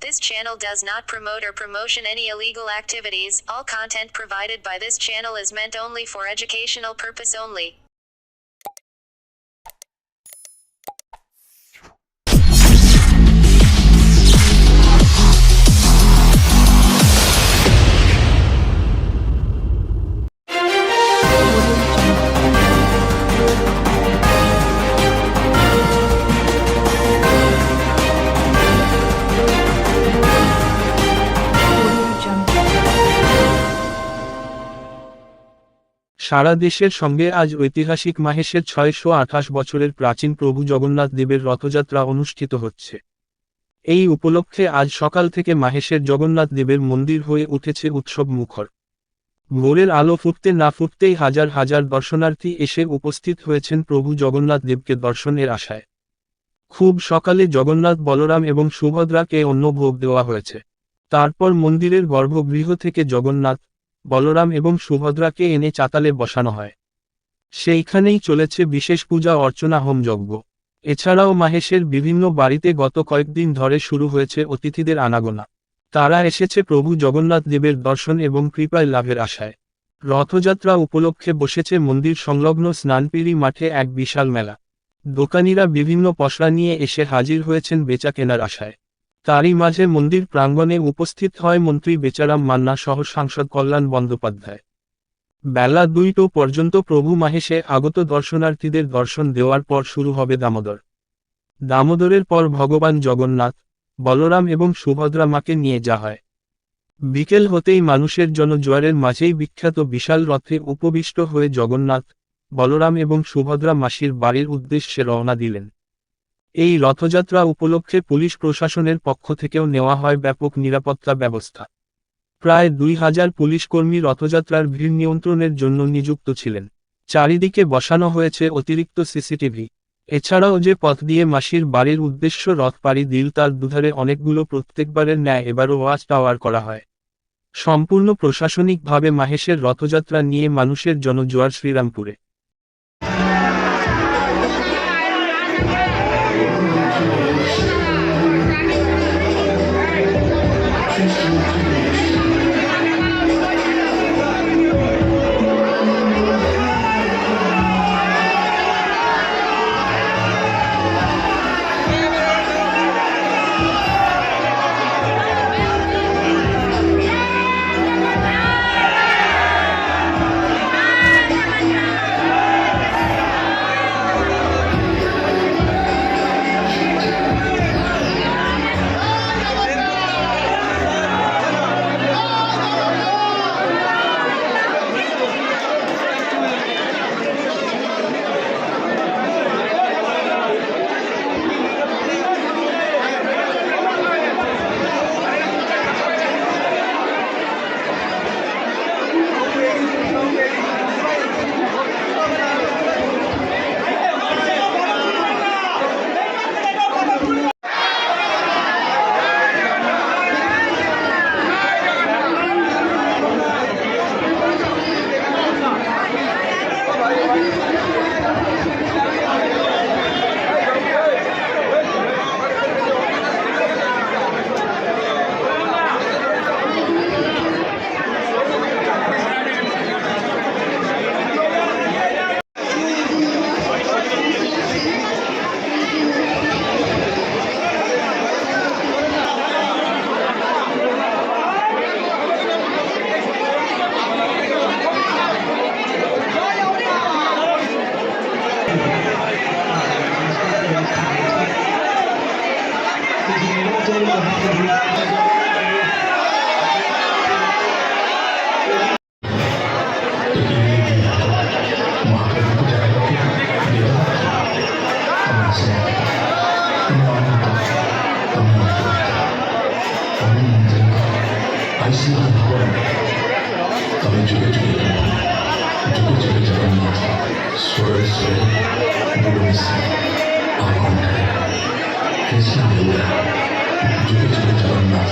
This channel does not promote or promotion any illegal activities. All content provided by this channel is meant only for educational purpose only. সারা দেশের সঙ্গে আজ ঐতিহাসিক মাহেশের ৬২৮ বছরের প্রাচীন প্রভু জগন্নাথ দেবের রথযাত্রা অনুষ্ঠিত হচ্ছে। এই উপলক্ষে আজ সকাল থেকে মাহেশের জগন্নাথ দেবের মন্দির হয়ে উঠেছে উৎসব মুখর। ভোরের আলো ফুটতে না ফুটতেই হাজার হাজার দর্শনার্থী এসে উপস্থিত হয়েছেন প্রভু জগন্নাথ দেবকে দর্শনের আশায়। খুব সকালে জগন্নাথ, বলরাম এবং সুভদ্রাকে অন্ন ভোগ দেওয়া হয়েছে। তারপর মন্দিরের গর্ভগৃহ থেকে জগন্নাথ, বলরাম এবং সুভদ্রাকে এনে চাতালে বসানো হয়। সেইখানেই চলেছে বিশেষ পূজা অর্চনা, হোমযজ্ঞ। এছাড়াও মাহেশের বিভিন্ন বাড়িতে গত কয়েকদিন ধরে শুরু হয়েছে অতিথিদের আনাগোনা। তারা এসেছে প্রভু জগন্নাথ দেবের দর্শন এবং কৃপায় লাভের আশায়। রথযাত্রা উপলক্ষে বসেছে মন্দির সংলগ্ন স্নানপিড়ি মাঠে এক বিশাল মেলা। দোকানিরা বিভিন্ন পসরা নিয়ে এসে হাজির হয়েছেন বেচা কেনার আশায়। তারই মাঝে মন্দির প্রাঙ্গণে উপস্থিত হয় মন্ত্রী বেচারাম মান্না সহ সাংসদ কল্যাণ বন্দ্যোপাধ্যায়। বেলা ২টা পর্যন্ত প্রভু মাহেশে আগত দর্শনার্থীদের দর্শন দেওয়ার পর শুরু হবে দামোদর। দামোদরের পর ভগবান জগন্নাথ, বলরাম এবং সুভদ্রা মাকে নিয়ে যাওয়া হয়। বিকেল হতেই মানুষের জনজোয়ারের মাঝেই বিখ্যাত বিশাল রথে উপবিষ্ট হয়ে জগন্নাথ, বলরাম এবং সুভদ্রা মাসির বাড়ির উদ্দেশ্যে রওনা দিলেন। এই রথযাত্রা উপলক্ষে পুলিশ প্রশাসনের পক্ষ থেকেও নেওয়া হয় ব্যাপক নিরাপত্তা ব্যবস্থা। প্রায় ২,০০০ পুলিশকর্মী রথযাত্রার ভিড় নিয়ন্ত্রণের জন্য নিযুক্ত ছিলেন। চারিদিকে বসানো হয়েছে অতিরিক্ত সিসিটিভি। এছাড়াও যে পথ দিয়ে মাসির বাড়ির উদ্দেশ্য রথ পাড়ি দিল তার দুধারে অনেকগুলো প্রত্যেকবারের ন্যায় এবারও ওয়াচ টাওয়ার করা হয়। সম্পূর্ণ প্রশাসনিকভাবে মাহেশের রথযাত্রা নিয়ে মানুষের জনজোয়ার শ্রীরামপুরে। তবে যুগে যুগে যুগে যুগে জগন্নাথ সুরে সুরে বুলুমিছে আগুনটায় কৃষ্ণ দেউরা যুগে যুগে জগন্নাথ।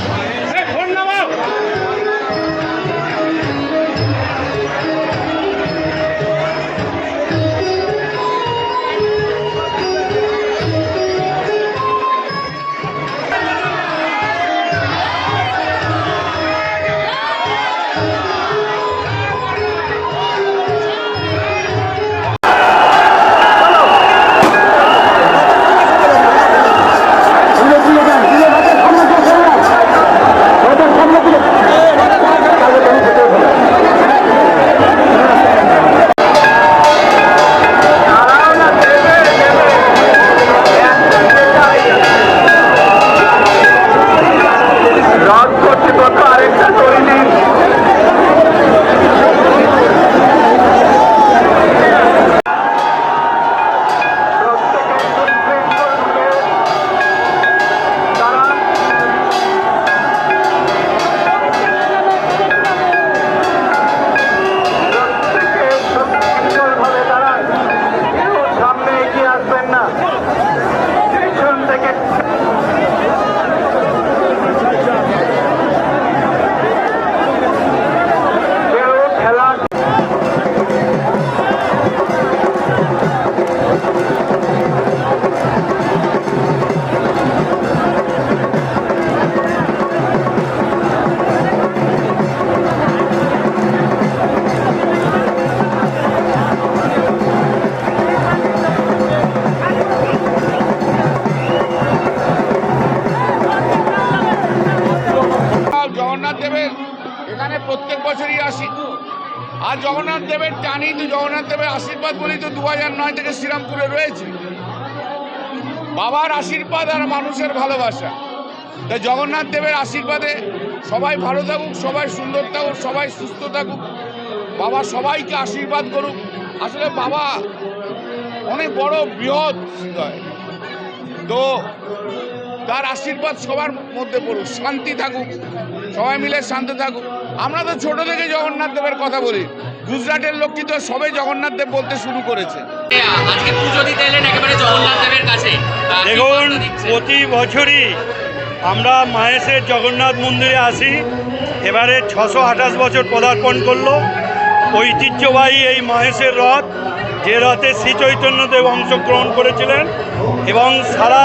জগন্নাথ দেবের এখানে প্রত্যেক বছরই আসি। আর জগন্নাথ দেবের টানি তো জগন্নাথ দেবের আশীর্বাদ বলেই তো 2009 থেকে শ্রীরামপুরে রয়েছে। বাবার আশীর্বাদ আর মানুষের ভালোবাসা, তাই জগন্নাথ দেবের আশীর্বাদে সবাই ভালো থাকুক, সবাই সুন্দর থাকুক, সবাই সুস্থ থাকুক, বাবা সবাইকে আশীর্বাদ করুক। আসলে বাবা অনেক বড় বৃহৎ হৃদয়, তো তার আশীর্বাদ সবার মধ্যে পড়ুক, শান্তি থাকুক, সবাই মিলে শান্তি থাকুক। আমরা তো ছোট থেকে জগন্নাথ দেবের কথা বলি, গুজরাটের লোকটি তো সবে জগন্নাথ দেব বলতে শুরু করেছে। আজকে পুজো দিতে এলেন একেবারে জগন্নাথ দেবের কাছে। দেখুন, প্রতি বছরই আমরা মাহেশের জগন্নাথ মন্দিরে আসি। এবারে 628 বছর পদার্পণ করলো। ঐতিহ্যবাহী এই মাহেশের রথ, যে রথে শ্রী চৈতন্যদেব অংশগ্রহণ করেছিলেন, এবং সারা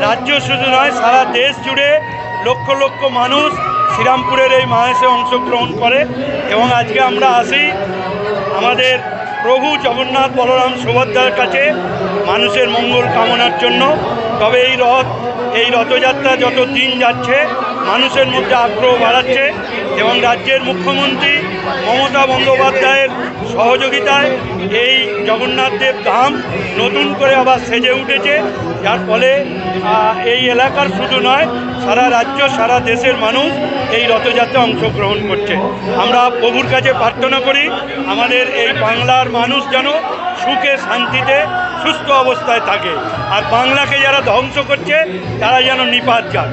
রাজ্য শুধু নয় সারা দেশ জুড়ে লক্ষ লক্ষ মানুষ শ্রীরামপুরের এই মাহেশে অংশগ্রহণ করে। এবং আজকে আমরা আসি আমাদের প্রভু জগন্নাথ বলরাম সুভদ্রার কাছে মানুষের মঙ্গল কামনার জন্য। তবে এই রথযাত্রা যত দিন যাচ্ছে মানুষের মধ্যে আগ্রহ বাড়াচ্ছে, এবং রাজ্যের মুখ্যমন্ত্রী মমতা বন্দ্যোপাধ্যায়ের সহযোগিতায় এই জগন্নাথ দেব ধাম নতুন করে আবার সেজে উঠেছে, যার ফলে এই এলাকার শুধু নয় সারা রাজ্য সারা দেশের মানুষ এই রথযাত্রা অংশগ্রহণ করছে। আমরা প্রভুর কাছে প্রার্থনা করি আমাদের এই বাংলার মানুষ যেন সুখে শান্তিতে সুস্থ অবস্থায় থাকে, আর বাংলাকে যারা ধ্বংস করছে তারা যেন নিপাত যান।